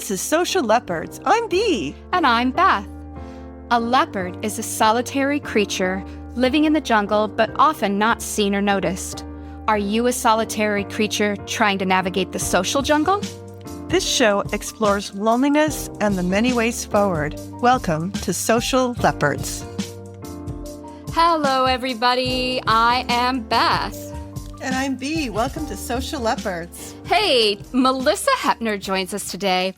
This is Social Leopards. I'm Bea. And I'm Beth. A leopard is a solitary creature living in the jungle, but often not seen or noticed. Are you a solitary creature trying to navigate the social jungle? This show explores loneliness and the many ways forward. Welcome to Social Leopards. Hello, everybody. I am Beth. And I'm Bea. Welcome to Social Leopards. Hey, Malisa Hepner joins us today.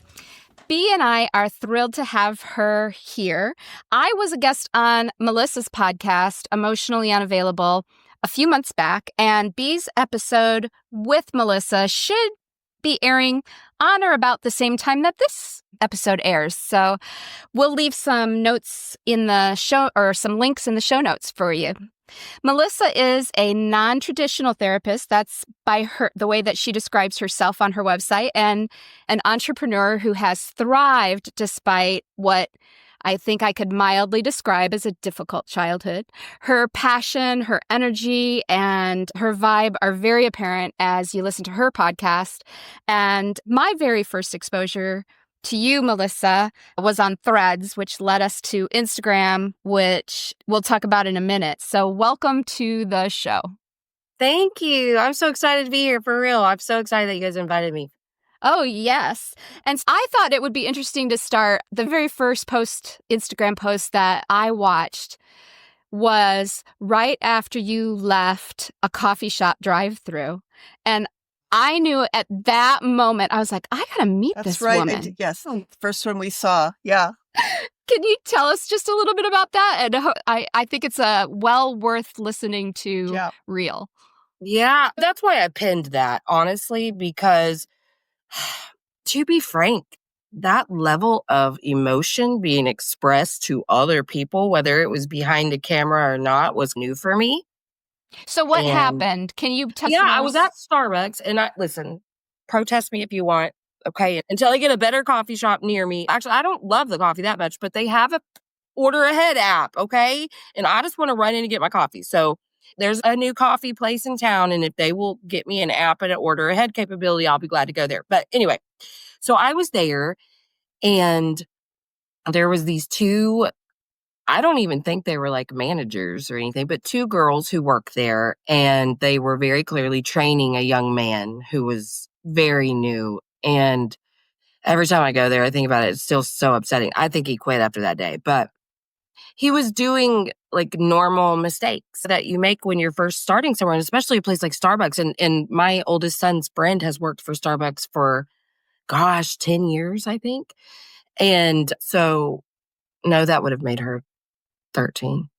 Bea and I are thrilled to have her here. I was a guest on Malisa's podcast, Emotionally Unavailable, a few months back, and Bea's episode with Malisa should be airing on or about the same time that this episode airs. So we'll leave some notes in the show, or some links in the show notes for you. Malisa is a non-traditional therapist. That's by her, the way that she describes herself on her website, and an entrepreneur who has thrived despite what I think I could mildly describe as a difficult childhood. Her passion, her energy, and her vibe are very apparent as you listen to her podcast. And my very first exposure to you, Malisa, was on Threads, which led us to Instagram, which we'll talk about in a minute. So welcome to the show. Thank you. I'm so excited to be here, for real. I'm so excited that you guys invited me. Oh, yes. And I thought it would be interesting to start. The very first Instagram post that I watched was right after you left a coffee shop drive-thru. And I knew at that moment, I was like, I got to meet this woman. That's right. Yes. First one we saw. Yeah. Can you tell us just a little bit about that? And I think it's well worth listening to. Real. Yeah, that's why I pinned that, honestly, because to be frank, that level of emotion being expressed to other people, whether it was behind the camera or not, was new for me. So what happened? Can you tell us? Yeah, I was at Starbucks, and listen, protest me if you want, okay? Until I get a better coffee shop near me. Actually, I don't love the coffee that much, but they have a order ahead app, okay? And I just want to run in and get my coffee. So there's a new coffee place in town, and if they will get me an app and an order ahead capability, I'll be glad to go there. But anyway, so I was there, and there was these two, I don't even think they were like managers or anything, but two girls who work there, and they were very clearly training a young man who was very new. And every time I go there, I think about it, it's still so upsetting. I think he quit after that day, but he was doing like normal mistakes that you make when you're first starting somewhere, especially a place like Starbucks. And my oldest son's friend has worked for Starbucks for, 10 years, I think. And so, no, that would have made her 13.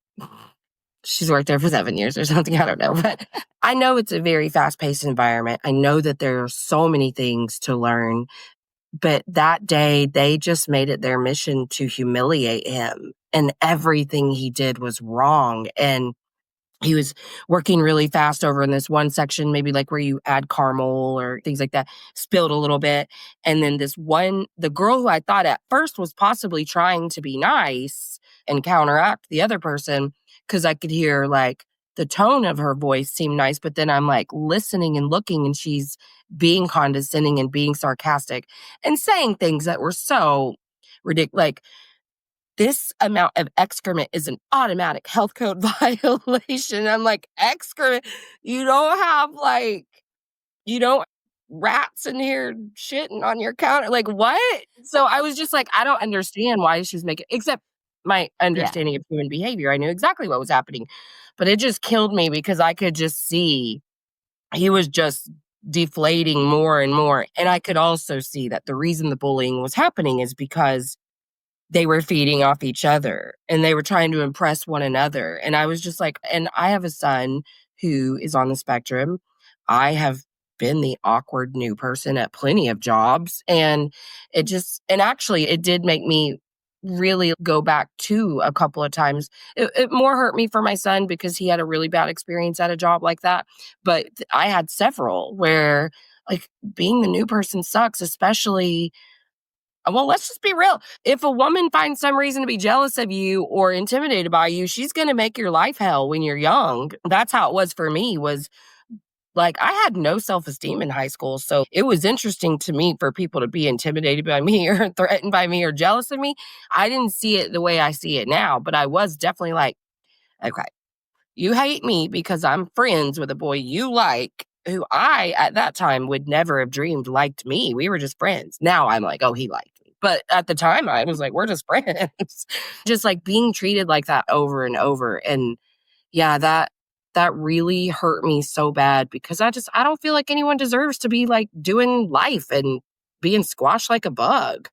She's worked there for 7 years or something. I don't know. But I know it's a very fast-paced environment. I know that there are so many things to learn. But that day, they just made it their mission to humiliate him. And everything he did was wrong. And he was working really fast over in this one section, maybe like where you add caramel or things like that, spilled a little bit. And then the girl who I thought at first was possibly trying to be nice and counteract the other person, because I could hear like the tone of her voice seemed nice, but then I'm like listening and looking, and she's being condescending and being sarcastic and saying things that were so ridiculous. Like, this amount of excrement is an automatic health code violation. I'm like, excrement? You don't rats in here shitting on your counter? Like, what? So I was just like, I don't understand why she's making, except my understanding of human behavior. I knew exactly what was happening, but it just killed me because I could just see he was just deflating more and more. And I could also see that the reason the bullying was happening is because they were feeding off each other and they were trying to impress one another. And I was just like, and I have a son who is on the spectrum. I have been the awkward new person at plenty of jobs. And actually it did make me really go back to a couple of times. It more hurt me for my son because he had a really bad experience at a job like that. But I had several where like being the new person sucks, especially. Well, let's just be real. If a woman finds some reason to be jealous of you or intimidated by you, she's going to make your life hell when you're young. That's how it was for me, was Like, I had no self-esteem in high school, so it was interesting to me for people to be intimidated by me or threatened by me or jealous of me. I didn't see it the way I see it now, but I was definitely like, okay, you hate me because I'm friends with a boy you like, who I, at that time, would never have dreamed liked me. We were just friends. Now I'm like, oh, he liked me. But at the time, I was like, we're just friends. Just like being treated like that over and over. And yeah, that really hurt me so bad because I don't feel like anyone deserves to be like doing life and being squashed like a bug.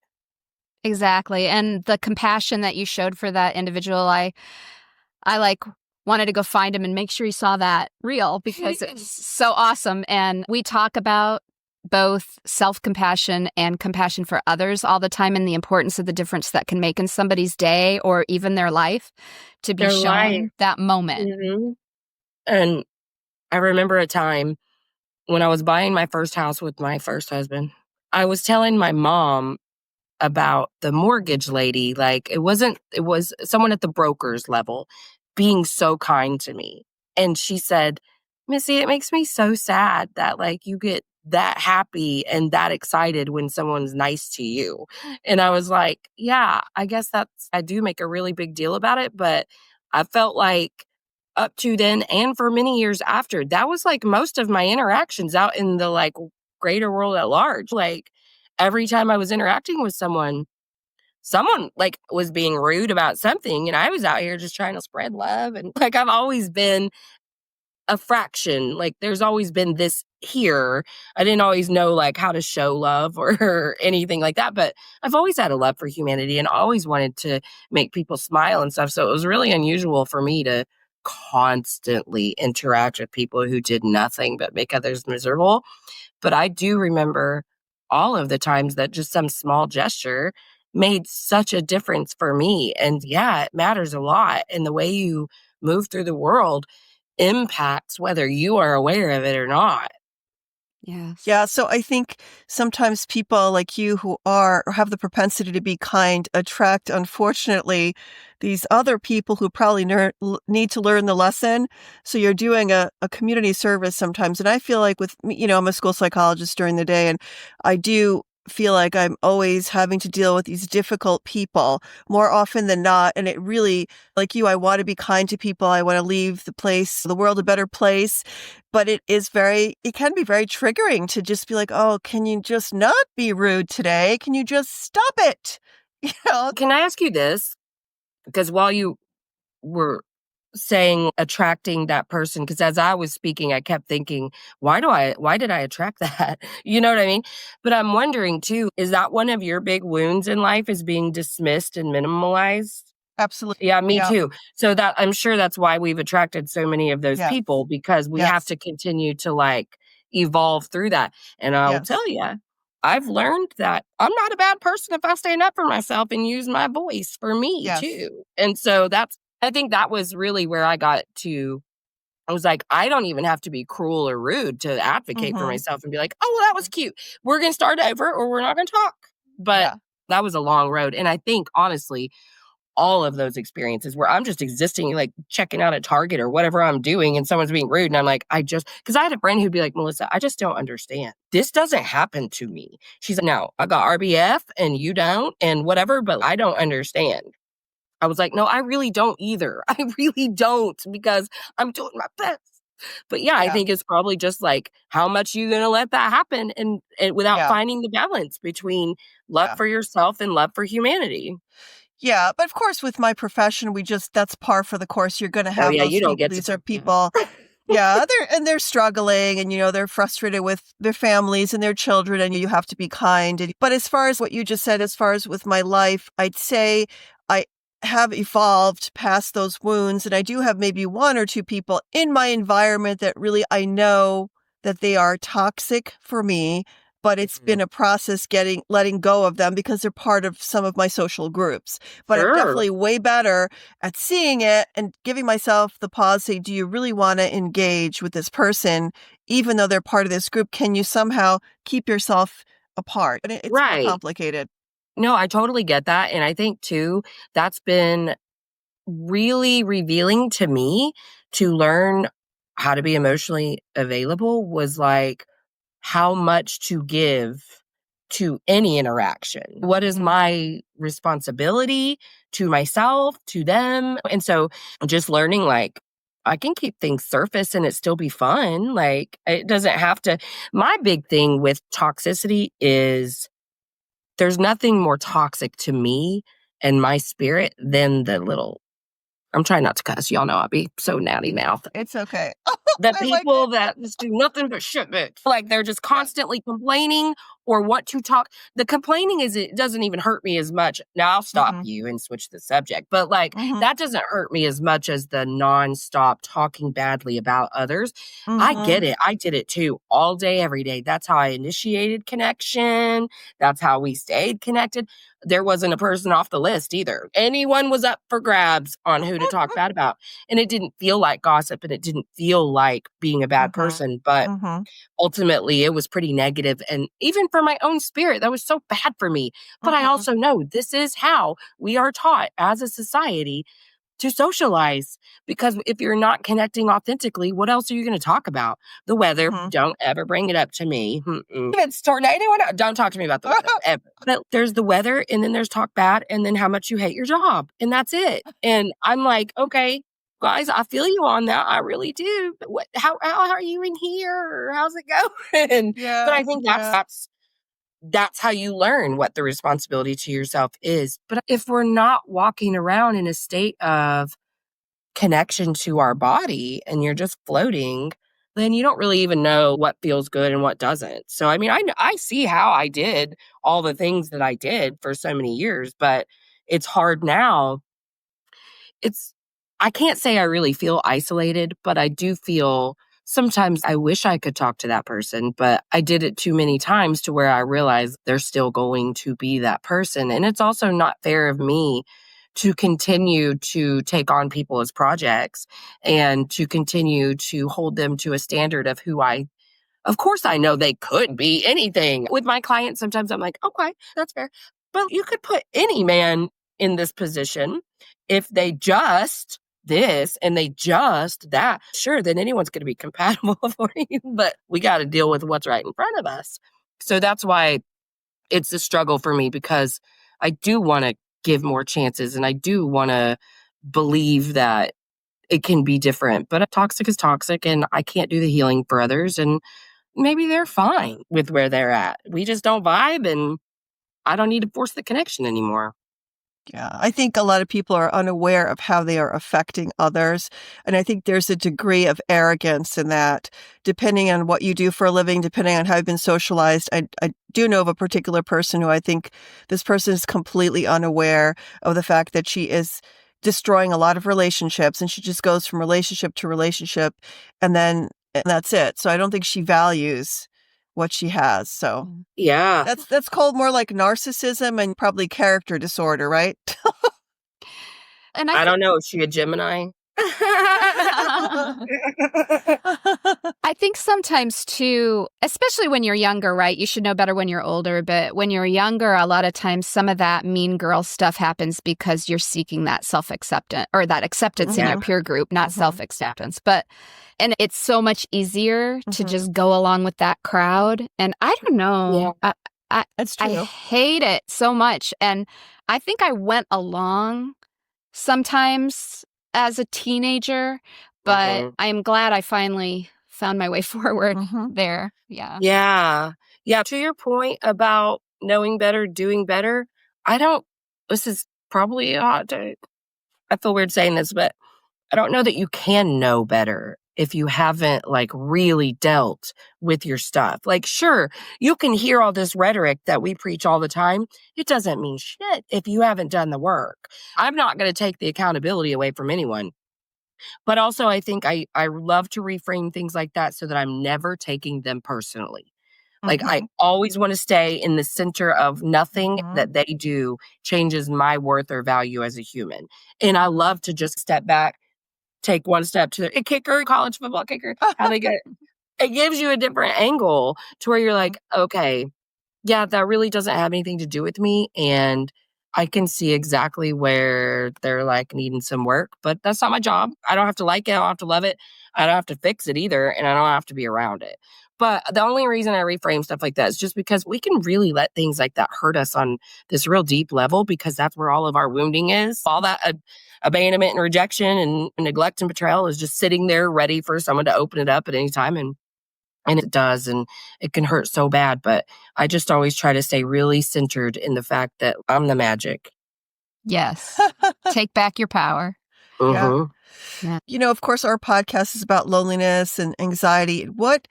Exactly. And the compassion that you showed for that individual, I like wanted to go find him and make sure he saw that reel because it's so awesome. And we talk about both self-compassion and compassion for others all the time and the importance of the difference that can make in somebody's day or even their life to be Their shown life. that moment. Mm-hmm. And I remember a time when I was buying my first house with my first husband. I was telling my mom about the mortgage lady. Like, it was someone at the broker's level being so kind to me. And she said, Missy, it makes me so sad that like you get that happy and that excited when someone's nice to you. And I was like, yeah, I guess I do make a really big deal about it. But I felt like up to then and for many years after, that was like most of my interactions out in the like greater world at large. Like, every time I was interacting with someone like was being rude about something and I was out here just trying to spread love. And like, I've always been a fraction. Like, there's always been this here. I didn't always know like how to show love or anything like that, but I've always had a love for humanity and always wanted to make people smile and stuff. So it was really unusual for me to constantly interact with people who did nothing but make others miserable. But I do remember all of the times that just some small gesture made such a difference for me. And yeah, it matters a lot. And the way you move through the world impacts whether you are aware of it or not. Yes. Yeah, so I think sometimes people like you who are or have the propensity to be kind attract, unfortunately, these other people who probably need to learn the lesson. So you're doing a community service sometimes. And I feel like with me, I'm a school psychologist during the day, and I do feel like I'm always having to deal with these difficult people more often than not. And it really, like you, I want to be kind to people. I want to leave the world a better place. But it can be very triggering to just be like, oh, can you just not be rude today? Can you just stop it? Can I ask you this? Because while you were saying attracting that person, because as I was speaking, I kept thinking, why did I attract that? You know what I mean? But I'm wondering too, is that one of your big wounds in life, is being dismissed and minimalized? Absolutely. Yeah, me Yeah. too. So that I'm sure that's why we've attracted so many of those Yes. people, because we have Yes. to continue to like evolve through that. And I'll Yes. tell you, I've learned that I'm not a bad person if I stand up for myself and use my voice for me Yes. too. And so I think that was really where I got to. I was like, I don't even have to be cruel or rude to advocate for Mm-hmm. myself and be like, oh, well, that was cute. We're going to start over or we're not going to talk. But Yeah. that was a long road. And I think, honestly, all of those experiences where I'm just existing, like checking out at Target or whatever I'm doing, and someone's being rude. And I'm like, because I had a friend who'd be like, Melissa, I just don't understand. This doesn't happen to me. She's like, no, I got RBF and you don't and whatever, but I don't understand. I was like, no, I really don't either. I really don't, because I'm doing my best. But yeah, I Yeah. think it's probably just like, how much you going to let that happen and without Yeah. finding the balance between love Yeah. for yourself and love for humanity. Yeah, but of course, with my profession, that's par for the course. You're going to Oh have yeah, those you don't people. get to These are pick people, yeah, they're struggling, and they're frustrated with their families and their children, and you have to be kind. But as far as what you just said, as far as with my life, I'd say I have evolved past those wounds, and I do have maybe one or two people in my environment that really I know that they are toxic for me. But it's been a process letting go of them because they're part of some of my social groups. But I'm Sure. definitely way better at seeing it and giving myself the pause, say, do you really want to engage with this person? Even though they're part of this group, can you somehow keep yourself apart? And it's more Right. complicated. No, I totally get that. And I think too, that's been really revealing to me to learn how to be emotionally available was like how much to give to any interaction. What is my responsibility to myself, to them? And so just learning like I can keep things surface and it still be fun. Like it doesn't have to. My big thing with toxicity is there's nothing more toxic to me and my spirit than the little, I'm trying not to cuss. Y'all know I'll be so natty mouth. It's okay. The I like people it. that just do nothing but shit, bitch. Like they're just constantly complaining or want to talk. The complaining is it doesn't even hurt me as much. Now I'll stop you and switch the subject. But like that doesn't hurt me as much as the nonstop talking badly about others. I get it. I did it too all day, every day. That's how I initiated connection. That's how we stayed connected. There wasn't a person off the list either. Anyone was up for grabs on who to talk bad about. And it didn't feel like gossip and it didn't feel like being a bad person. But ultimately, it was pretty negative. And even for my own spirit, that was so bad for me. But I also know this is how we are taught as a society to socialize. Because if you're not connecting authentically, what else are you going to talk about? The weather, don't ever bring it up to me. If it's tornado, don't talk to me about the weather ever. But there's the weather and then there's talk bad and then how much you hate your job. And that's it. And I'm like, okay, guys, I feel you on that. I really do. But how are you in here? How's it going? But I think that's how you learn what the responsibility to yourself is. But if we're not walking around in a state of connection to our body and you're just floating, then you don't really even know what feels good and what doesn't. So, I mean, I see how I did all the things that I did for so many years, but it's hard now. I can't say I really feel isolated, but I do feel sometimes I wish I could talk to that person, but I did it too many times to where I realize they're still going to be that person. And it's also not fair of me to continue to take on people as projects and to continue to hold them to a standard of who of course I know they could be anything. With my clients, sometimes I'm like, okay, that's fair. But you could put any man in this position if they just this and they just that. Sure, then anyone's going to be compatible for you, but we got to deal with what's right in front of us. So that's why it's a struggle for me because I do want to give more chances and I do want to believe that it can be different, but toxic is toxic and I can't do the healing for others. And maybe they're fine with where they're at. We just don't vibe and I don't need to force the connection anymore. Yeah, I think a lot of people are unaware of how they are affecting others. And I think there's a degree of arrogance in that, depending on what you do for a living, depending on how you've been socialized. I do know of a particular person who I think this person is completely unaware of the fact that she is destroying a lot of relationships and she just goes from relationship to relationship and that's it. So I don't think she values what she has. So yeah, that's called more like narcissism and probably character disorder, right? And I don't know. Is she a Gemini? I think sometimes too, especially when you're younger, right? You should know better when you're older, but when you're younger, a lot of times some of that mean girl stuff happens because you're seeking that self-acceptance or that acceptance in your peer group, not self-acceptance. And it's so much easier to just go along with that crowd. And I don't know. Yeah. That's true. I hate it so much. And I think I went along sometimes as a teenager, but I am glad I finally found my way forward there. Yeah. Yeah. Yeah. To your point about knowing better, doing better, this is probably a hot take. I feel weird saying this, but I don't know that you can know better if you haven't like really dealt with your stuff. Like, sure, you can hear all this rhetoric that we preach all the time. It doesn't mean shit if you haven't done the work. I'm not going to take the accountability away from anyone. But also, I think I love to reframe things like that so that I'm never taking them personally. Like, I always want to stay in the center of nothing that they do changes my worth or value as a human. And I love to just step back, take one step to a kicker, college football kicker, how they get it. It gives you a different angle to where you're like, okay, yeah, that really doesn't have anything to do with me. And I can see exactly where they're like needing some work, but that's not my job. I don't have to like it. I don't have to love it. I don't have to fix it either. And I don't have to be around it. But the only reason I reframe stuff like that is just because we can really let things like that hurt us on this real deep level, because that's where all of our wounding is. All that abandonment and rejection and neglect and betrayal is just sitting there ready for someone to open it up at any time. And it does, and it can hurt so bad. But I just always try to stay really centered in the fact that I'm the magic. Yes. Take back your power. Mhm. Yeah. You know, of course, our podcast is about loneliness and anxiety. What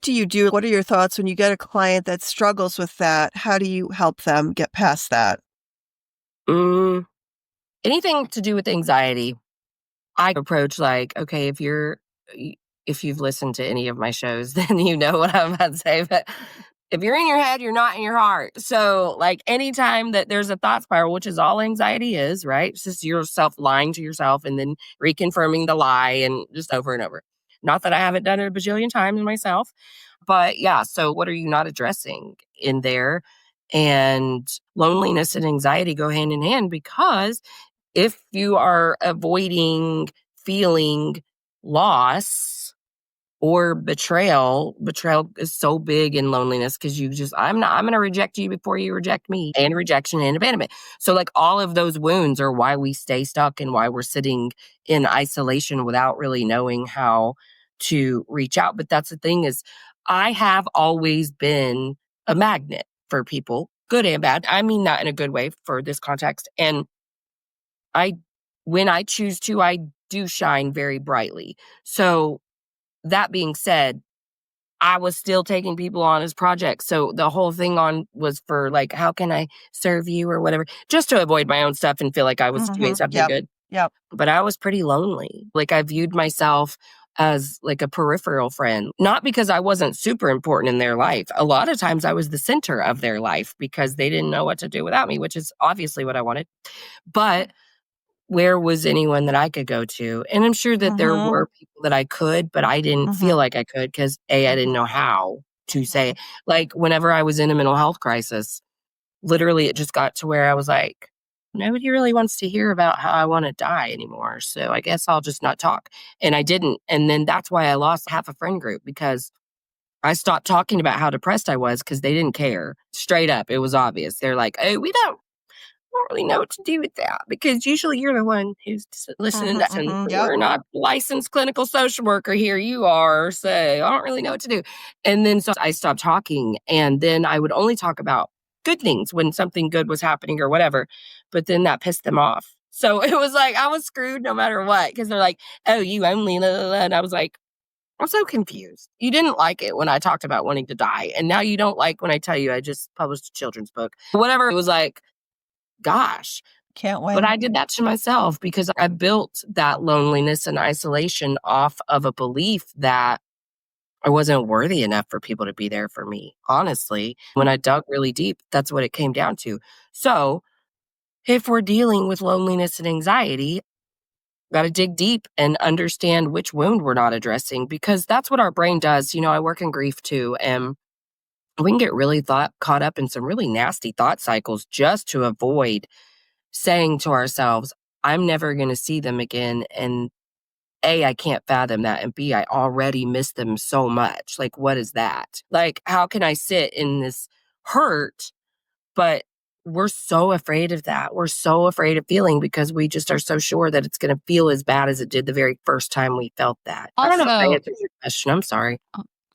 do you do? What are your thoughts when you get a client that struggles with that? How do you help them get past that? Anything to do with anxiety, I approach like, okay, if you've listened to any of my shows, then you know what I'm about to say. But if you're in your head, you're not in your heart. So like anytime that there's a thought spiral, which is all anxiety is, right? It's just yourself lying to yourself and then reconfirming the lie and just over and over. Not that I haven't done it a bajillion times myself, but yeah. So what are you not addressing in there? And loneliness and anxiety go hand in hand, because if you are avoiding feeling loss or betrayal is so big in loneliness, because I'm going to reject you before you reject me, and rejection and abandonment. So like all of those wounds are why we stay stuck and why we're sitting in isolation without really knowing how to reach out. But that's the thing is, I have always been a magnet for people, good and bad. I mean, not in a good way for this context. And when I choose to, I do shine very brightly. So that being said, I was still taking people on as projects. So the whole thing was for like, how can I serve you or whatever, just to avoid my own stuff and feel like I was doing something good. Yep. But I was pretty lonely. Like I viewed myself as like a peripheral friend, not because I wasn't super important in their life. A lot of times I was the center of their life because they didn't know what to do without me, which is obviously what I wanted. But where was anyone that I could go to? And I'm sure that there were people that I could, but I didn't feel like I could because I didn't know how to say it. Like whenever I was in a mental health crisis, literally it just got to where I was like, nobody really wants to hear about how I want to die anymore. So I guess I'll just not talk. And I didn't. And then that's why I lost half a friend group, because I stopped talking about how depressed I was because they didn't care. Straight up. It was obvious. They're like, oh, we don't really know what to do with that, because usually you're the one who's listening to that. And we're not licensed clinical social worker here. You are. So I don't really know what to do. And then so I stopped talking, and then I would only talk about good things when something good was happening or whatever. But then that pissed them off. So it was like I was screwed no matter what, because they're like, oh, you only, blah, blah, blah. And I was like, I'm so confused. You didn't like it when I talked about wanting to die. And now you don't like when I tell you I just published a children's book. Whatever. It was like, gosh, Can't win. but I did that to myself because I built that loneliness and isolation off of a belief that I wasn't worthy enough for people to be there for me. Honestly, when I dug really deep, that's what it came down to. So if we're dealing with loneliness and anxiety, got to dig deep and understand which wound we're not addressing, because that's what our brain does. You know, I work in grief too, and we can get really caught up in some really nasty thought cycles just to avoid saying to ourselves, I'm never going to see them again. And A, I can't fathom that. And B, I already miss them so much. Like, what is that? Like, how can I sit in this hurt? But we're so afraid of that. We're so afraid of feeling because we just are so sure that it's going to feel as bad as it did the very first time we felt that. I don't know if I answered your question. I'm sorry.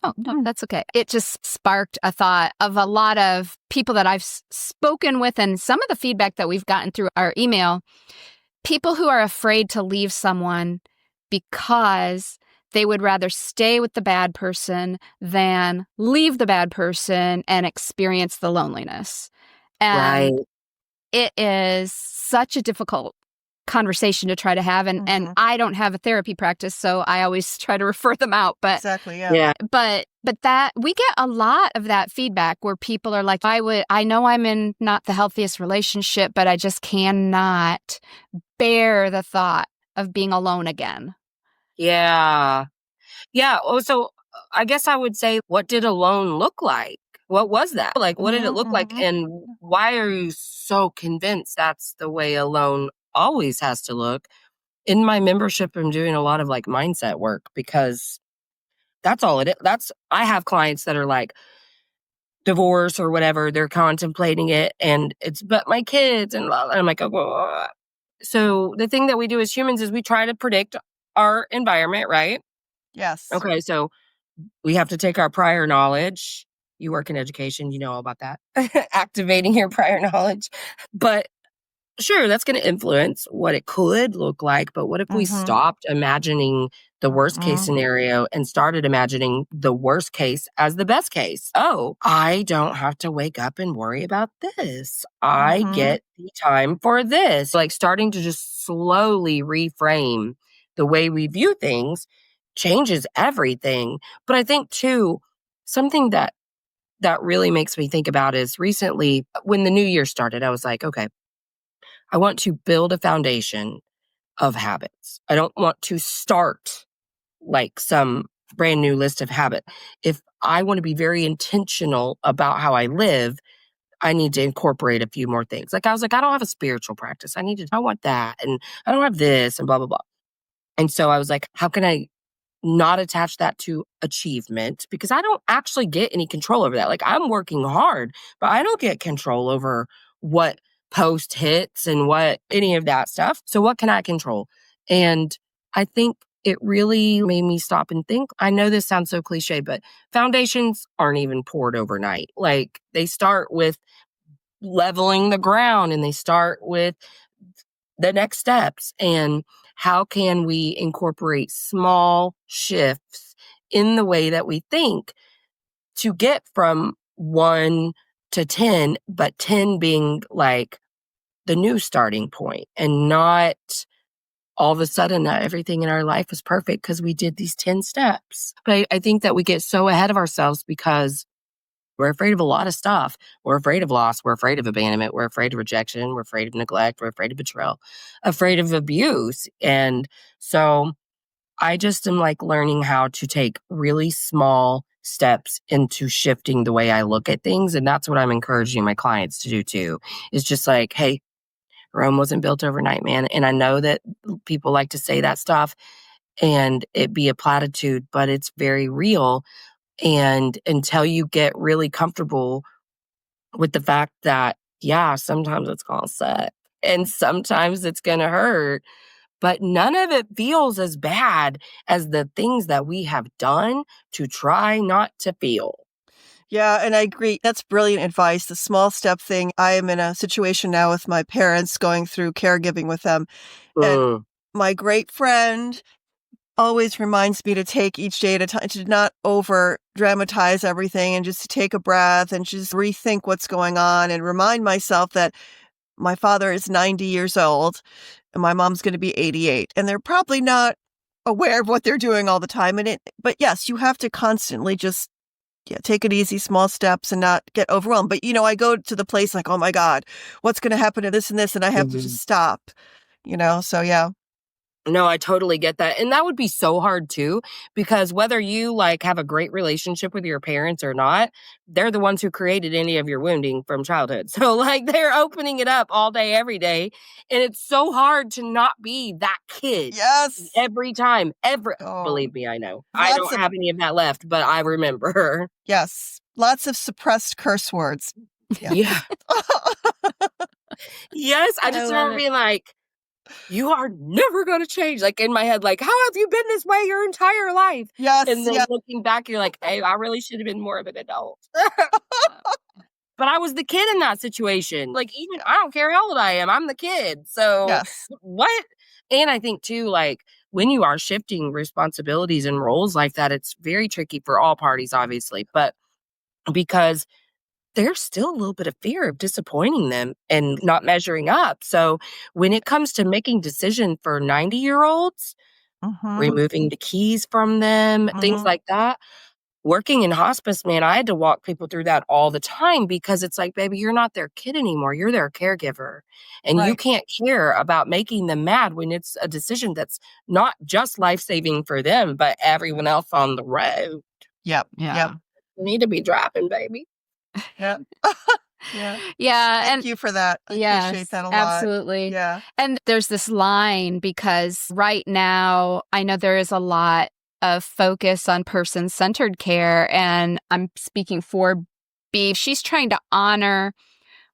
Oh, no, that's okay. It just sparked a thought of a lot of people that I've spoken with, and some of the feedback that we've gotten through our email, people who are afraid to leave someone because they would rather stay with the bad person than leave the bad person and experience the loneliness. And it is such a difficult conversation to try to have, and I don't have a therapy practice, so I always try to refer them out. But exactly, yeah. But that we get a lot of that feedback where people are like, I know I'm in not the healthiest relationship, but I just cannot bear the thought of being alone again. Yeah. So I guess I would say, what did alone look like? What was that? Like, what did it look like? And why are you so convinced that's the way a loan always has to look. In my membership, I'm doing a lot of like mindset work because that's all it is. I have clients that are like divorce or whatever, they're contemplating it and it's, but my kids and blah, blah, I'm like, oh, blah, blah, blah. So the thing that we do as humans is we try to predict our environment, right? Yes. Okay, so we have to take our prior knowledge. You work in education, you know all about that. Activating your prior knowledge. But sure, that's going to influence what it could look like. But what if we stopped imagining the worst case scenario and started imagining the worst case as the best case? Oh, I don't have to wake up and worry about this. I get the time for this. Like starting to just slowly reframe the way we view things changes everything. But I think too, something that really makes me think about is recently when the new year started, I was like, okay, I want to build a foundation of habits. I don't want to start like some brand new list of habit. If I want to be very intentional about how I live, I need to incorporate a few more things. Like I was like, I don't have a spiritual practice. I want that. And I don't have this and blah, blah, blah. And so I was like, how can I not attach that to achievement? Because I don't actually get any control over that. Like I'm working hard, but I don't get control over what post hits and what any of that stuff. So what can I control? And I think it really made me stop and think. I know this sounds so cliche, but foundations aren't even poured overnight. Like they start with leveling the ground and they start with the next steps. And how can we incorporate small shifts in the way that we think to get from 1 to 10, but 10 being like the new starting point and not all of a sudden everything in our life is perfect because we did these 10 steps. But I think that we get so ahead of ourselves because we're afraid of a lot of stuff. We're afraid of loss. We're afraid of abandonment. We're afraid of rejection. We're afraid of neglect. We're afraid of betrayal, afraid of abuse. And so I just am like learning how to take really small steps into shifting the way I look at things. And that's what I'm encouraging my clients to do too. Is just like, hey, Rome wasn't built overnight, man. And I know that people like to say that stuff and it be a platitude, but it's very real. And until you get really comfortable with the fact that, yeah, sometimes it's going to suck and sometimes it's going to hurt, but none of it feels as bad as the things that we have done to try not to feel. Yeah, and I agree. That's brilliant advice. The small step thing. I am in a situation now with my parents going through caregiving with them. And my great friend always reminds me to take each day at a time, to not over dramatize everything and just to take a breath and just rethink what's going on and remind myself that my father is 90 years old and my mom's going to be 88 and they're probably not aware of what they're doing all the time. But yes, you have to constantly just take it easy, small steps and not get overwhelmed. But, I go to the place like, oh my God, what's going to happen to this and this? And I have to just stop, so yeah. No, I totally get that. And that would be so hard too, because whether you like have a great relationship with your parents or not, they're the ones who created any of your wounding from childhood. So like they're opening it up all day, every day. And it's so hard to not be that kid. Yes. Every time. Believe me, I know. I don't have any of that left, but I remember. Yes. Lots of suppressed curse words. Yeah. Yes. I just remember being like, you are never going to change. Like in my head, like, how have you been this way your entire life? Yes. And then looking back, you're like, hey, I really should have been more of an adult. But I was the kid in that situation. Like, even, I don't care how old I am. I'm the kid. So what? And I think too, like when you are shifting responsibilities and roles like that, it's very tricky for all parties, obviously. But because there's still a little bit of fear of disappointing them and not measuring up. So when it comes to making decisions for 90-year-olds, removing the keys from them, things like that, working in hospice, man, I had to walk people through that all the time because it's like, baby, you're not their kid anymore. You're their caregiver. And you can't care about making them mad when it's a decision that's not just life-saving for them, but everyone else on the road. Yep. You need to be dropping, baby. Yeah. Yeah. Yeah. Thank And you for that. I appreciate yes, that a lot. absolutely. Yeah. And there's this line because right now I know there is a lot of focus on person-centered care, and I'm speaking for Bea. She's trying to honor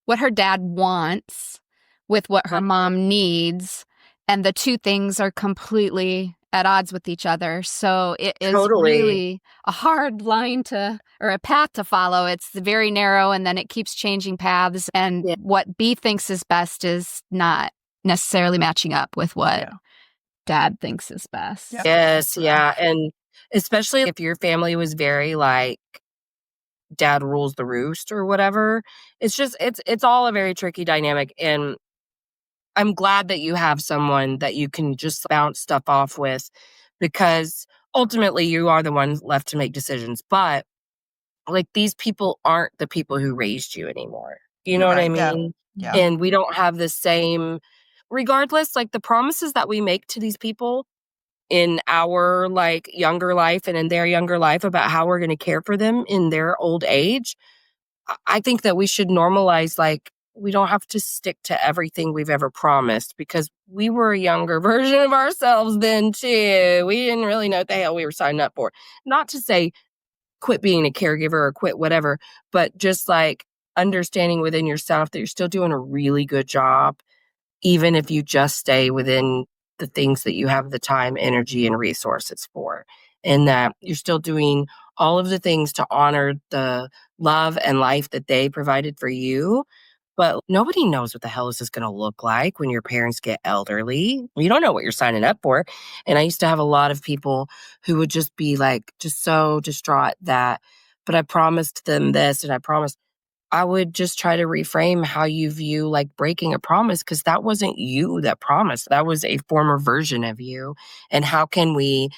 what her dad wants with what her mom needs, and the two things are completely at odds with each other. So it is Totally. really a hard line or a path to follow. It's very narrow, and then it keeps changing paths, and Yeah. what Bea thinks is best is not necessarily matching up with what dad thinks is best. Yeah. Yes, yeah. And especially if your family was very like dad rules the roost or whatever, it's all a very tricky dynamic. And I'm glad that you have someone that you can just bounce stuff off with, because ultimately you are the one left to make decisions. But like, these people aren't the people who raised you anymore. You know what I Right. Yeah. mean? Yeah. And we don't have the same, regardless, like the promises that we make to these people in our like younger life and in their younger life about how we're going to care for them in their old age. I think that we should normalize, like, we don't have to stick to everything we've ever promised, because we were a younger version of ourselves then too. We didn't really know what the hell we were signing up for. Not to say quit being a caregiver or quit whatever, but just like understanding within yourself that you're still doing a really good job, even if you just stay within the things that you have the time, energy, and resources for, and that you're still doing all of the things to honor the love and life that they provided for you. But nobody knows what the hell this is going to look like when your parents get elderly. You don't know what you're signing up for. And I used to have a lot of people who would just be like, just so distraught that, but I promised them this and I promised. I would just try to reframe how you view like breaking a promise, because that wasn't you that promised. That was a former version of you. And how can we,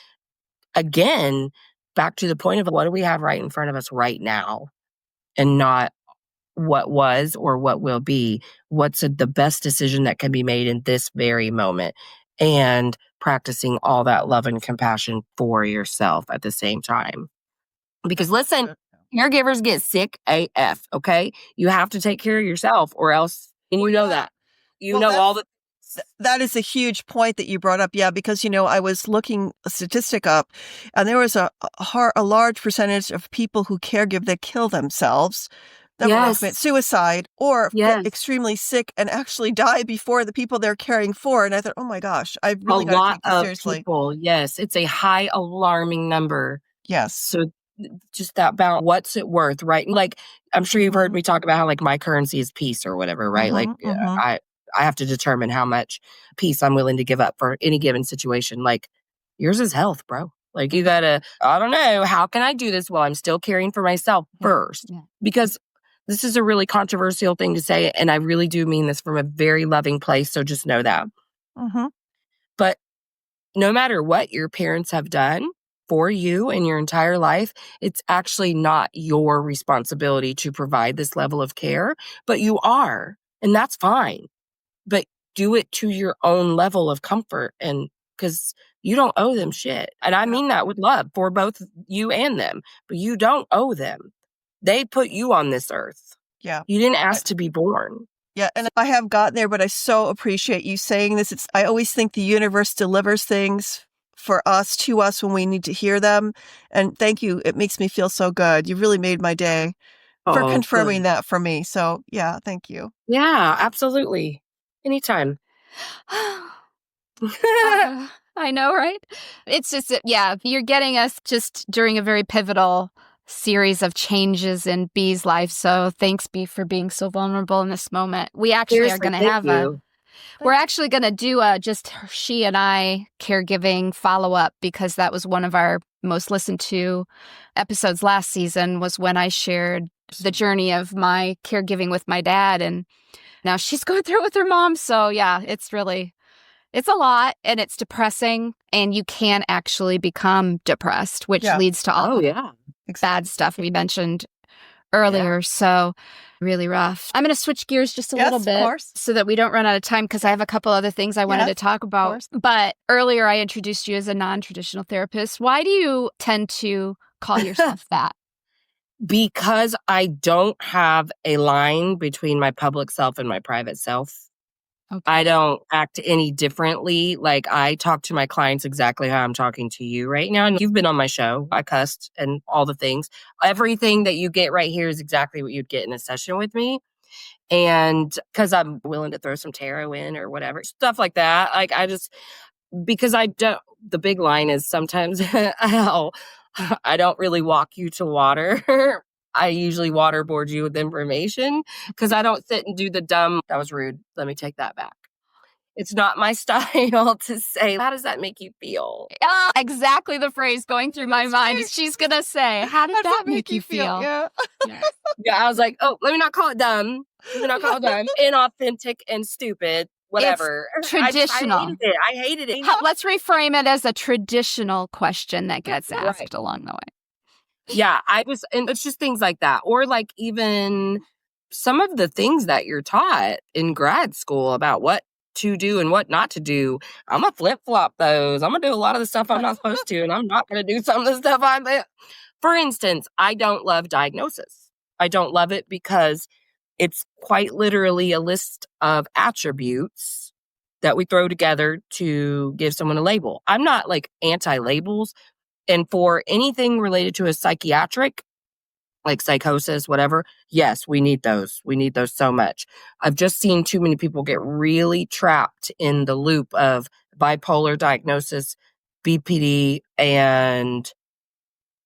again, back to the point of what do we have right in front of us right now, and not what was or what will be? What's the best decision that can be made in this very moment? And practicing all that love and compassion for yourself at the same time. Because listen, caregivers get sick AF, okay? You have to take care of yourself, or else, and you know that. You Well, know all the that is a huge point that you brought up. Yeah, because, I was looking a statistic up, and there was a large percentage of people who caregive that kill themselves, that Yes. commit suicide, or Yes. get extremely sick and actually die before the people they're caring for. And I thought, oh my gosh, I've A really got to lot take this of seriously. people, yes, it's a high alarming number. Yes. So just that balance, what's it worth, right? Like, I'm sure you've heard me talk about how like my currency is peace or whatever, right? Like, I have to determine how much peace I'm willing to give up for any given situation. Like, yours is health, bro. Like, you gotta, I don't know, how can I do this while I'm still caring for myself first? Yeah. Because this is a really controversial thing to say, and I really do mean this from a very loving place, so just know that. But no matter what your parents have done for you in your entire life, it's actually not your responsibility to provide this level of care, but you are, and that's fine. But do it to your own level of comfort, and because you don't owe them shit. And I mean that with love for both you and them, but you don't owe them. They put you on this earth. Yeah. You didn't ask to be born. Yeah, and I have gotten there, but I so appreciate you saying this. I always think the universe delivers things for us, to us, when we need to hear them. And thank you. It makes me feel so good. You really made my day for Oh, confirming good. that for me. So yeah, thank you. Yeah, absolutely. Anytime. I know, right? It's just, you're getting us just during a very pivotal series of changes in Bea's life. So thanks, Bea, for being so vulnerable in this moment. We actually are Seriously, going to thank have you. we're actually going to do a just she and I caregiving follow-up, because that was one of our most listened to episodes last season, was when I shared the journey of my caregiving with my dad. And now she's going through it with her mom. So yeah, it's a lot, and it's depressing, and you can actually become depressed, which leads to all bad stuff we mentioned earlier. So really rough. I'm going to switch gears just a little bit so that we don't run out of time, because I have a couple other things I wanted to talk about. But earlier I introduced you as a non-traditional therapist. Why do you tend to call yourself that? Because I don't have a line between my public self and my private self. Okay. I don't act any differently. Like, I talk to my clients exactly how I'm talking to you right now. And you've been on my show. I cussed and all the things. Everything that you get right here is exactly what you'd get in a session with me. And because I'm willing to throw some tarot in or whatever, stuff like that. Like, because I don't, the big line is sometimes I don't really walk you to water. I usually waterboard you with information because I don't sit and do the dumb. That was rude. Let me take that back. It's not my style to say, how does that make you feel? Exactly the phrase going through my mind. She's going to say, how did that make you feel? Yeah. Yeah, I was like, oh, let me not call it dumb. Let me not call it dumb. Inauthentic and stupid. Whatever. It's traditional. I hated it. Let's reframe it as a traditional question that gets asked along the way. Yeah, and it's just things like that. Or like even some of the things that you're taught in grad school about what to do and what not to do. I'm going to flip-flop those. I'm going to do a lot of the stuff I'm not supposed to, and I'm not going to do some of the stuff For instance, I don't love diagnosis. I don't love it because it's quite literally a list of attributes that we throw together to give someone a label. I'm not like anti-labels. And for anything related to a psychiatric, like psychosis, whatever, yes, we need those. We need those so much. I've just seen too many people get really trapped in the loop of bipolar diagnosis, BPD, and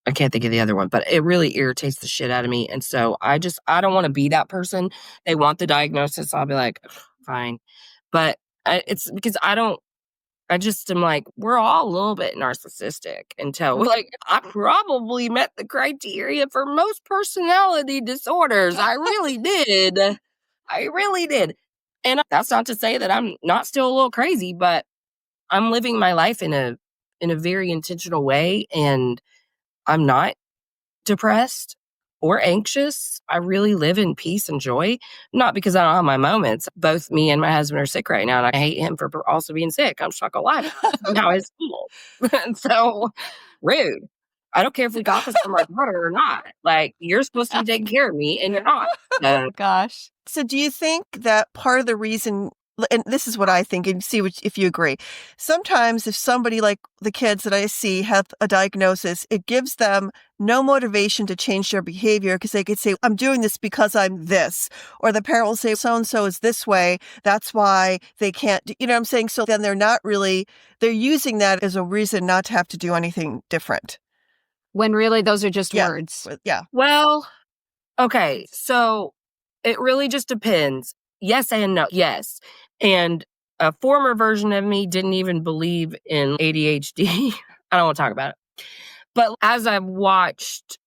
I can't think of the other one, but it really irritates the shit out of me. And so I don't want to be that person. They want the diagnosis. I'll be like, fine. But it's because I just am like, we're all a little bit narcissistic until like I probably met the criteria for most personality disorders. I really did. I really did. And that's not to say that I'm not still a little crazy, but I'm living my life in a very intentional way, and I'm not depressed or anxious. I really live in peace and joy, not because I don't have my moments. Both me and my husband are sick right now, and I hate him for also being sick. I'm just not gonna lie. Now his school. And so rude. I don't care if we got this from our daughter or not. Like, you're supposed to be taking care of me, and you're not. Gosh. So do you think that part of the reason, and this is what I think, and see if you agree, sometimes if somebody like the kids that I see have a diagnosis, it gives them no motivation to change their behavior because they could say, I'm doing this because I'm this. Or the parent will say, so-and-so is this way. That's why they can't do, you know what I'm saying? So then they're using that as a reason not to have to do anything different. When really those are just words. Yeah. Well, okay. So it really just depends. Yes and no. Yes. And a former version of me didn't even believe in ADHD. I don't want to talk about it. But as I've watched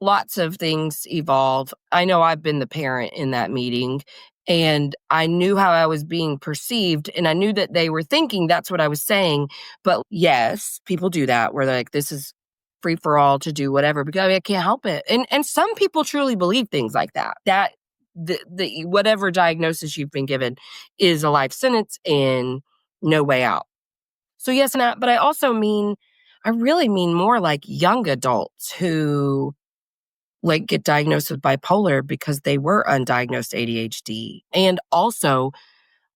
lots of things evolve, I know I've been the parent in that meeting, and I knew how I was being perceived, and I knew that they were thinking that's what I was saying. But yes, people do that where they're like, this is free for all to do whatever because I can't help it. And some people truly believe things like that. That the whatever diagnosis you've been given is a life sentence and no way out. So yes, but I really mean more like young adults who like get diagnosed with bipolar because they were undiagnosed ADHD. And also,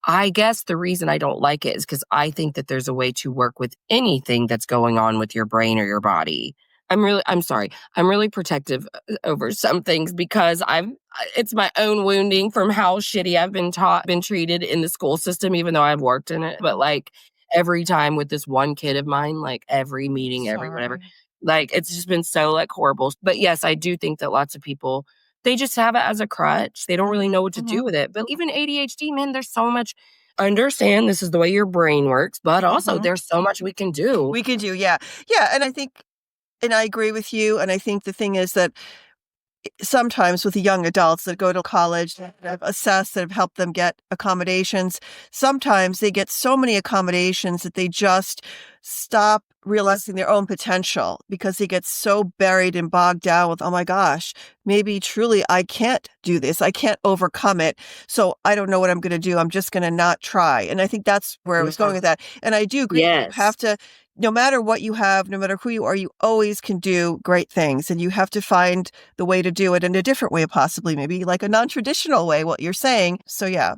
I guess the reason I don't like it is because I think that there's a way to work with anything that's going on with your brain or your body. I'm really protective over some things because it's my own wounding from how shitty I've been treated in the school system, even though I've worked in it. But like every time with this one kid of mine, like every meeting, every whatever, like it's just been so like horrible. But yes, I do think that lots of people, they just have it as a crutch. They don't really know what to do with it. But even ADHD, man, there's so much. Understand this is the way your brain works, but also there's so much we can do. Yeah. Yeah. And I think, and I agree with you. And I think the thing is that sometimes with the young adults that go to college, that have assessed, that have helped them get accommodations, sometimes they get so many accommodations that they just stop realizing their own potential because they get so buried and bogged down with, oh my gosh, maybe truly I can't do this. I can't overcome it. So I don't know what I'm going to do. I'm just going to not try. And I think that's where I was going with that. And I do agree. Yes. You have to no matter what you have, no matter who you are, you always can do great things. And you have to find the way to do it in a different way, possibly, maybe like a non-traditional way, what you're saying. So, yeah.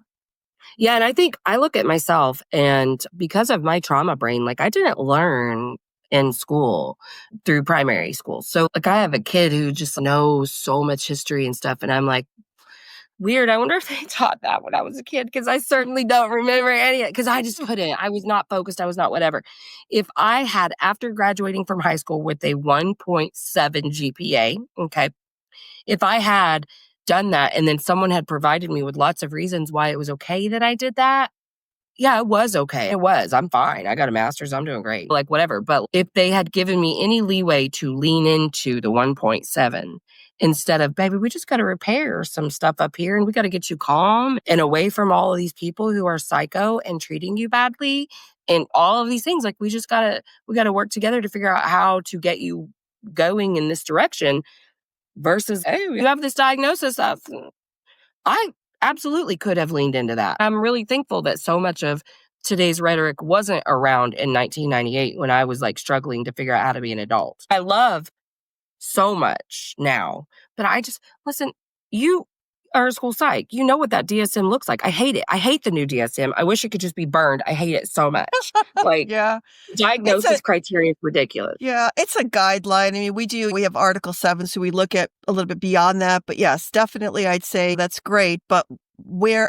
Yeah. And I think I look at myself, and because of my trauma brain, like I didn't learn in school through primary school. So like I have a kid who just knows so much history and stuff. And I'm like, weird. I wonder if they taught that when I was a kid, because I certainly don't remember any of it, because I just couldn't. I was not focused. I was not whatever. If I had, after graduating from high school with a 1.7 GPA, okay, if I had done that and then someone had provided me with lots of reasons why it was okay that I did that, yeah, it was okay. It was. I'm fine. I got a master's. I'm doing great. Like, whatever. But if they had given me any leeway to lean into the 1.7 instead of, baby, we just got to repair some stuff up here and we got to get you calm and away from all of these people who are psycho and treating you badly and all of these things. Like, we got to work together to figure out how to get you going in this direction versus, hey, you have this diagnosis of, I absolutely could have leaned into that. I'm really thankful that so much of today's rhetoric wasn't around in 1998 when I was like struggling to figure out how to be an adult. I love so much now, but I just, listen, you are a school psych. You know what that DSM looks like. I hate it. I hate the new DSM. I wish it could just be burned. I hate it so much. Like, Yeah. diagnosis criteria is ridiculous. Yeah, it's a guideline. I mean, we have Article 7, so we look at a little bit beyond that. But yes, definitely, I'd say that's great. But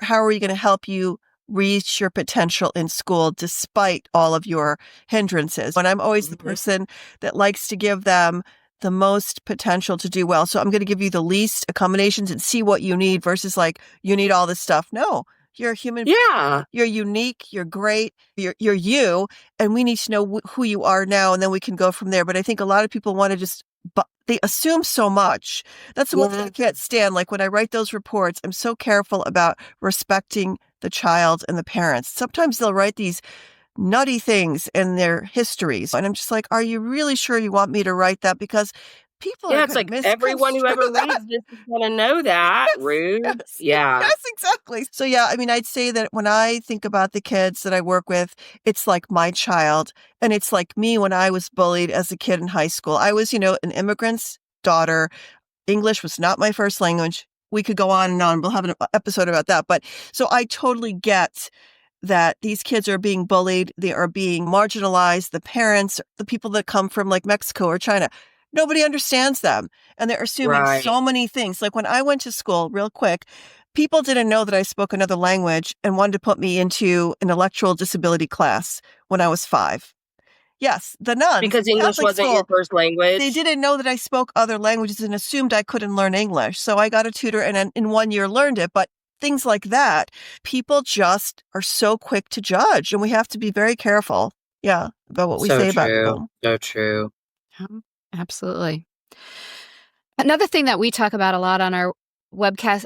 how are we going to help you reach your potential in school despite all of your hindrances? And I'm always the person that likes to give them the most potential to do well. So I'm going to give you the least accommodations and see what you need versus like, you need all this stuff. No, you're a human. Yeah. You're unique. You're great. You're you. And we need to know who you are now. And then we can go from there. But I think a lot of people want to just, they assume so much. That's the one thing I can't stand. Like when I write those reports, I'm so careful about respecting the child and the parents. Sometimes they'll write these nutty things in their histories. And I'm just like, are you really sure you want me to write that? Because people are it's like everyone who ever reads this is going to know that. Yes, Rude. yes, Yeah. Yes, exactly. So yeah, I mean, I'd say that when I think about the kids that I work with, it's like my child. And it's like me when I was bullied as a kid in high school. I was, an immigrant's daughter. English was not my first language. We could go on and on. We'll have an episode about that. But so I totally get that these kids are being bullied. They are being marginalized. The parents, the people that come from like Mexico or China, nobody understands them. And they're assuming so many things. Like when I went to school, real quick, people didn't know that I spoke another language and wanted to put me into an intellectual disability class when I was 5. Yes, the nuns. Because English wasn't your first language. They didn't know that I spoke other languages and assumed I couldn't learn English. So I got a tutor and in 1 year learned it. But things like that, people just are so quick to judge. And we have to be very careful, about what we say about them. So true. Absolutely. Another thing that we talk about a lot on our webcast,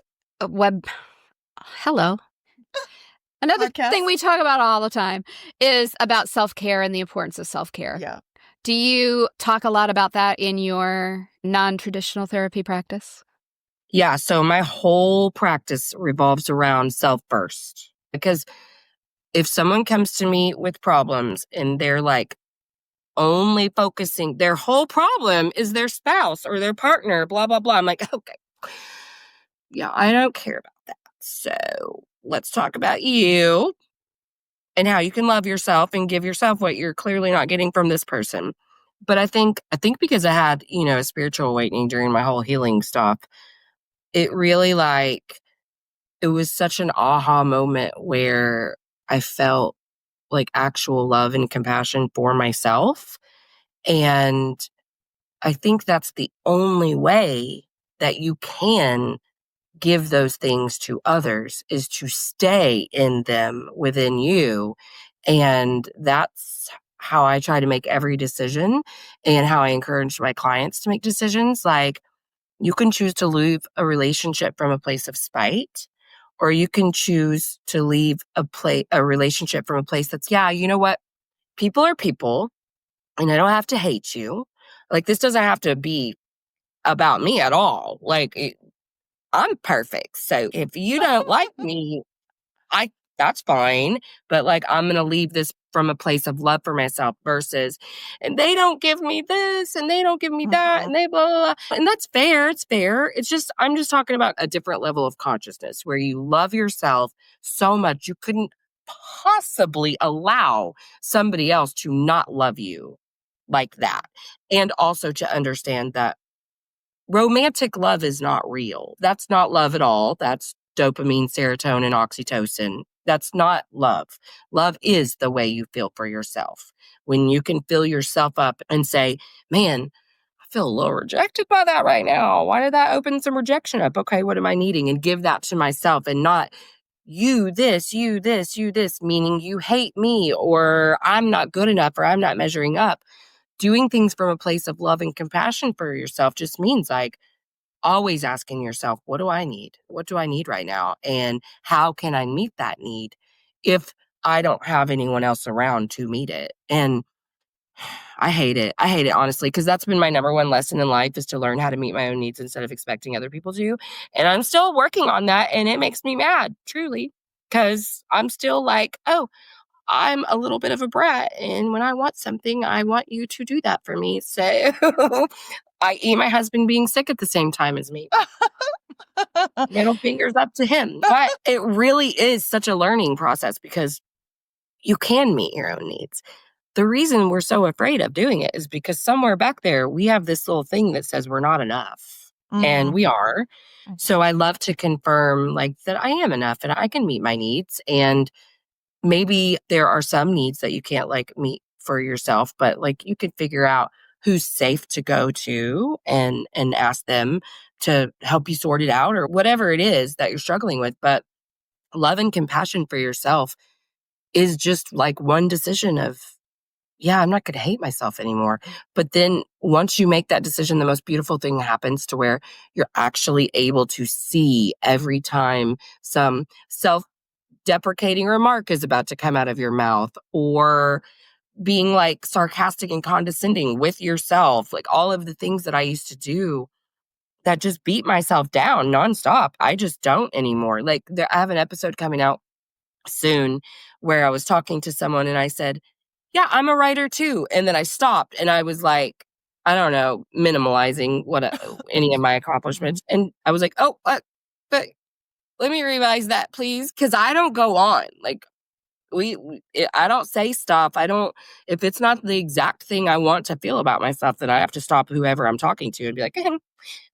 Another thing we talk about all the time is about self-care and the importance of self-care. Yeah. Do you talk a lot about that in your non-traditional therapy practice? Yeah. So my whole practice revolves around self first. Because if someone comes to me with problems and they're like only focusing, their whole problem is their spouse or their partner, blah, blah, blah. I'm like, okay, yeah, I don't care about that. So let's talk about you and how you can love yourself and give yourself what you're clearly not getting from this person. But I think because I had, a spiritual awakening during my whole healing stuff, it really it was such an aha moment where I felt like actual love and compassion for myself. And I think that's the only way that you can give those things to others is to stay in them within you. And that's how I try to make every decision and how I encourage my clients to make decisions. Like, you can choose to leave a relationship from a place of spite, or you can choose to leave a relationship from a place that's, you know what? People are people, and I don't have to hate you. Like, this doesn't have to be about me at all. Like, I'm perfect. So if you don't like me, that's fine. But like, I'm going to leave this from a place of love for myself versus, and they don't give me this and they don't give me that and they blah, blah, blah. And that's fair. It's fair. It's just, I'm just talking about a different level of consciousness where you love yourself so much you couldn't possibly allow somebody else to not love you like that. And also to understand that romantic love is not real. That's not love at all. That's dopamine, serotonin, oxytocin. That's not love. Love is the way you feel for yourself. When you can fill yourself up and say, man, I feel a little rejected by that right now. Why did that open some rejection up? Okay, what am I needing? And give that to myself and not you this, you this, you this, meaning you hate me or I'm not good enough or I'm not measuring up. Doing things from a place of love and compassion for yourself just means like always asking yourself, what do I need? What do I need right now? And how can I meet that need if I don't have anyone else around to meet it? And I hate it. I hate it, honestly, because that's been my number one lesson in life is to learn how to meet my own needs instead of expecting other people to. And I'm still working on that. And it makes me mad, truly, because I'm still like, oh, I'm a little bit of a brat. And when I want something, I want you to do that for me. So i.e. my husband being sick at the same time as me. Middle fingers up to him. But it really is such a learning process because you can meet your own needs. The reason we're so afraid of doing it is because somewhere back there, we have this little thing that says we're not enough. And we are. So I love to confirm like that I am enough and I can meet my needs. And maybe there are some needs that you can't like meet for yourself, but like you could figure out who's safe to go to and ask them to help you sort it out or whatever it is that you're struggling with. But love and compassion for yourself is just like one decision of, yeah, I'm not going to hate myself anymore. But then once you make that decision, the most beautiful thing happens to where you're actually able to see every time some self-deprecating remark is about to come out of your mouth or being like sarcastic and condescending with yourself, like all of the things that I used to do that just beat myself down nonstop. I just don't anymore. Like I have an episode coming out soon where I was talking to someone and I said, yeah, I'm a writer too. And then I stopped and I was like, I don't know, minimalizing any of my accomplishments. And I was like, oh, but let me revise that, please. Cause I don't go on. Like I don't say stuff. If it's not the exact thing I want to feel about myself, then I have to stop whoever I'm talking to and be like,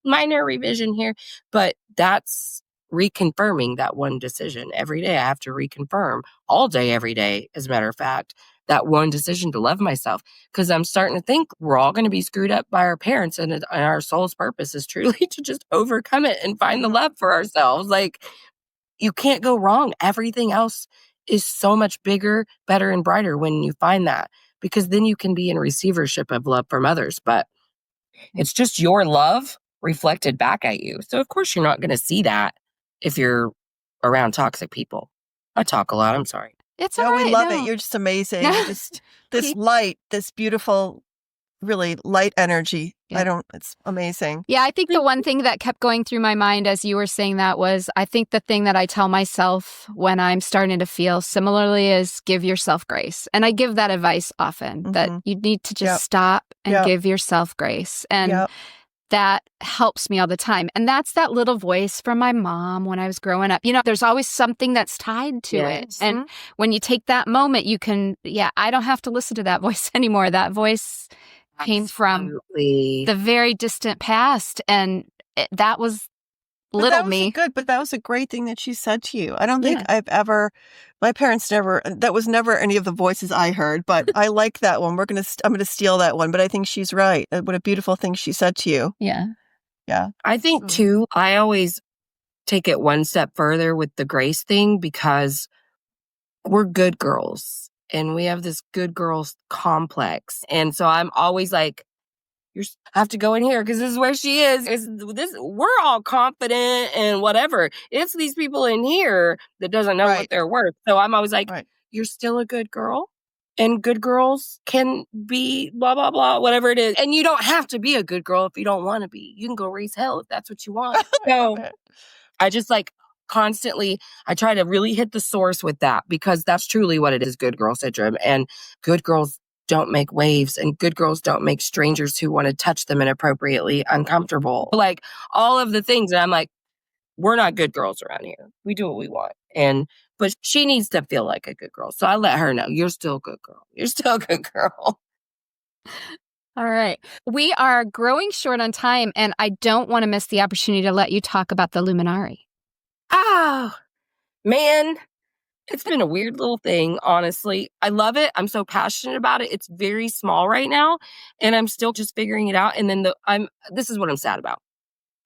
minor revision here. But that's reconfirming that one decision. Every day I have to reconfirm all day, every day, as a matter of fact, that one decision to love myself. Because I'm starting to think we're all going to be screwed up by our parents and our soul's purpose is truly to just overcome it and find the love for ourselves. Like you can't go wrong. Everything else is so much bigger, better, and brighter when you find that, because then you can be in receivership of love from others. But it's just your love reflected back at you. So of course you're not going to see that if you're around toxic people. I talk a lot. I'm sorry. It's all right. We love it. You're just amazing. You're just this light, this beautiful, really light energy. Yeah. It's amazing. Yeah, I think the one thing that kept going through my mind as you were saying that was, I think the thing that I tell myself when I'm starting to feel similarly is give yourself grace. And I give that advice often, that you need to just stop and give yourself grace. And that helps me all the time. And that's that little voice from my mom when I was growing up. You know, there's always something that's tied to it. And when you take that moment, you can, I don't have to listen to that voice anymore. That voice came from the very distant past, and that was little me. But that was a great thing that she said to you. I don't think my parents that was never any of the voices I heard, but I like that one. I'm going to steal that one, but I think she's right. What a beautiful thing she said to you. Yeah. Yeah. I think too, I always take it one step further with the grace thing because we're good girls. And we have this good girls complex. And so I'm always like, I have to go in here because this is where she is. We're all confident and whatever. It's these people in here that doesn't know what they're worth. So I'm always like, you're still a good girl. And good girls can be blah, blah, blah, whatever it is. And you don't have to be a good girl if you don't want to be. You can go raise hell if that's what you want. So I just like constantly, I try to really hit the source with that because that's truly what it is, good girl syndrome. And good girls don't make waves, and good girls don't make strangers who want to touch them inappropriately uncomfortable. Like all of the things. And I'm like, we're not good girls around here. We do what we want. But she needs to feel like a good girl. So I let her know, you're still a good girl. You're still a good girl. All right. We are growing short on time, and I don't want to miss the opportunity to let you talk about the Luminari. Oh, man. It's been a weird little thing, honestly. I love it. I'm so passionate about it. It's very small right now, and I'm still just figuring it out. And then this is what I'm sad about.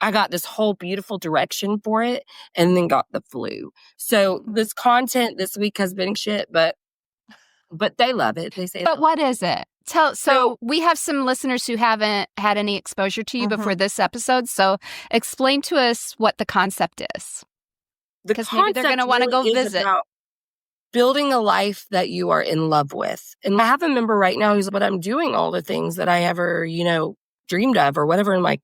I got this whole beautiful direction for it and then got the flu. So this content this week has been shit, but they love it. They say, But what is it? So we have some listeners who haven't had any exposure to you before this episode. So explain to us what the concept is. Because maybe they're going to want to go visit. About building a life that you are in love with. And I have a member right now who's, but I'm doing all the things that I ever, dreamed of or whatever. I'm like,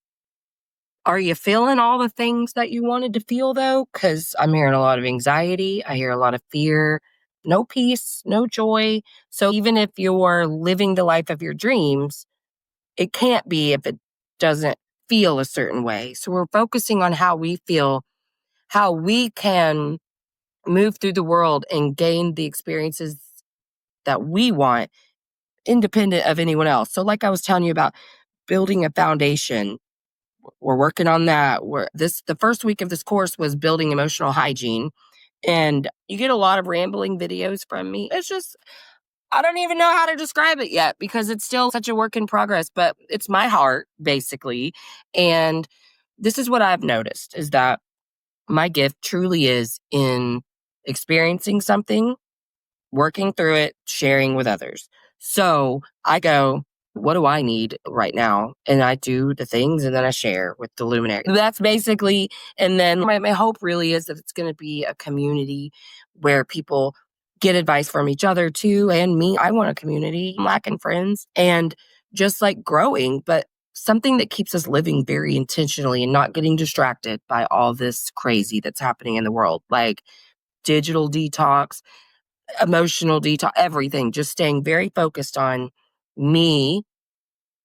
are you feeling all the things that you wanted to feel though? Because I'm hearing a lot of anxiety. I hear a lot of fear, no peace, no joy. So even if you're living the life of your dreams, it can't be if it doesn't feel a certain way. So we're focusing on how we feel, how we can move through the world and gain the experiences that we want, independent of anyone else. So like I was telling you about building a foundation, we're working on that. The first week of this course was building emotional hygiene. And you get a lot of rambling videos from me. It's just, I don't even know how to describe it yet because it's still such a work in progress, but it's my heart, basically. And this is what I've noticed is that my gift truly is in experiencing something, working through it, sharing with others. So I go, what do I need right now? And I do the things and then I share with the luminary. That's basically, and then my hope really is that it's going to be a community where people get advice from each other too. And me, I want a community. I'm lacking friends and just like growing, but something that keeps us living very intentionally and not getting distracted by all this crazy that's happening in the world, like digital detox, emotional detox, everything, just staying very focused on me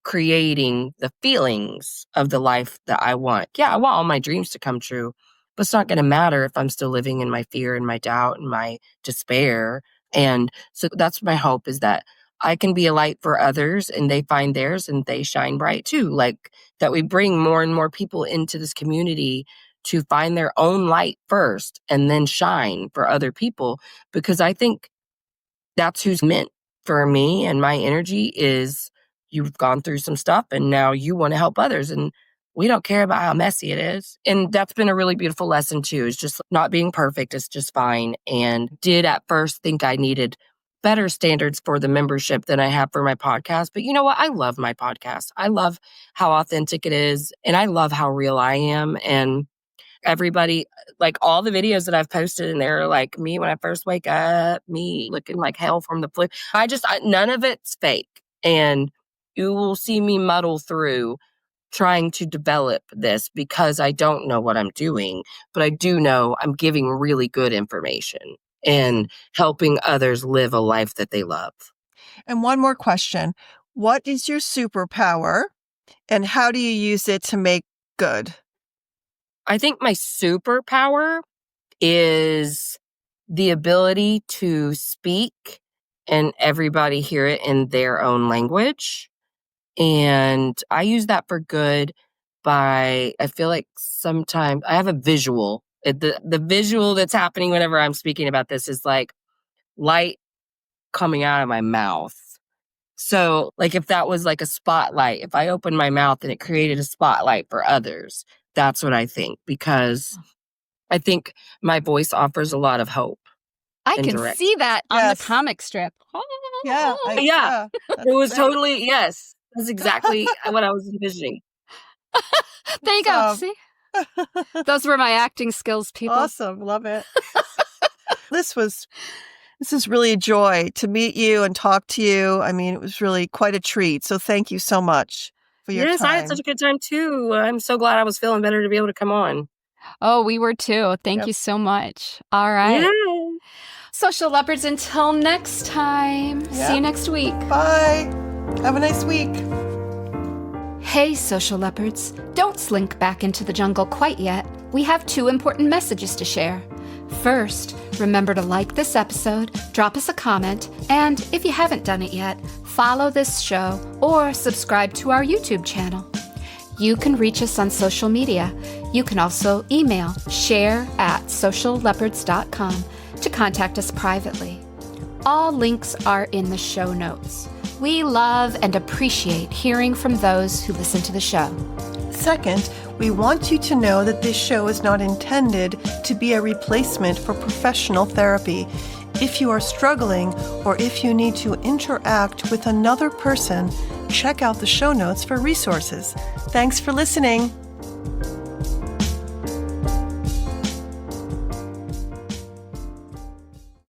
creating the feelings of the life that I want. Yeah, I want all my dreams to come true, but it's not going to matter if I'm still living in my fear and my doubt and my despair. And so that's my hope is that I can be a light for others and they find theirs and they shine bright too. Like that we bring more and more people into this community to find their own light first and then shine for other people. Because I think that's who's meant for me and my energy is you've gone through some stuff and now you want to help others. And we don't care about how messy it is. And that's been a really beautiful lesson too, is just not being perfect. It's just fine. And did at first think I needed better standards for the membership than I have for my podcast. But you know what? I love my podcast. I love how authentic it is. And I love how real I am. And everybody, like all the videos that I've posted in there, like me when I first wake up, me looking like hell from the flu. None of it's fake. And you will see me muddle through trying to develop this because I don't know what I'm doing, but I do know I'm giving really good information and helping others live a life that they love. And one more question. What is your superpower and how do you use it to make good? I think my superpower is the ability to speak and everybody hear it in their own language. And I use that for good I feel like sometimes I have a visual. The visual that's happening whenever I'm speaking about this is like light coming out of my mouth. So like if that was like a spotlight, if I opened my mouth and it created a spotlight for others, that's what I think, because I think my voice offers a lot of hope. I can see that on the comic strip. Yeah. It was great. Totally, yes. That's exactly what I was envisioning. There you go. See? Those were my acting skills, people. Awesome. Love it. This is really a joy to meet you and talk to you. I mean, it was really quite a treat. So thank you so much for your time. Yes, I had such a good time too. I'm so glad I was feeling better to be able to come on. Oh, we were too. Thank Yep. you so much. All right. Yeah. Social Leopards, until next time. Yeah. See you next week. Bye. Have a nice week. Hey, Social Leopards. Don't slink back into the jungle quite yet. We have 2 important messages to share. First, remember to like this episode, drop us a comment, and if you haven't done it yet, follow this show or subscribe to our YouTube channel. You can reach us on social media. You can also email share@socialleopards.com to contact us privately. All links are in the show notes. We love and appreciate hearing from those who listen to the show. Second, we want you to know that this show is not intended to be a replacement for professional therapy. If you are struggling or if you need to interact with another person, check out the show notes for resources. Thanks for listening.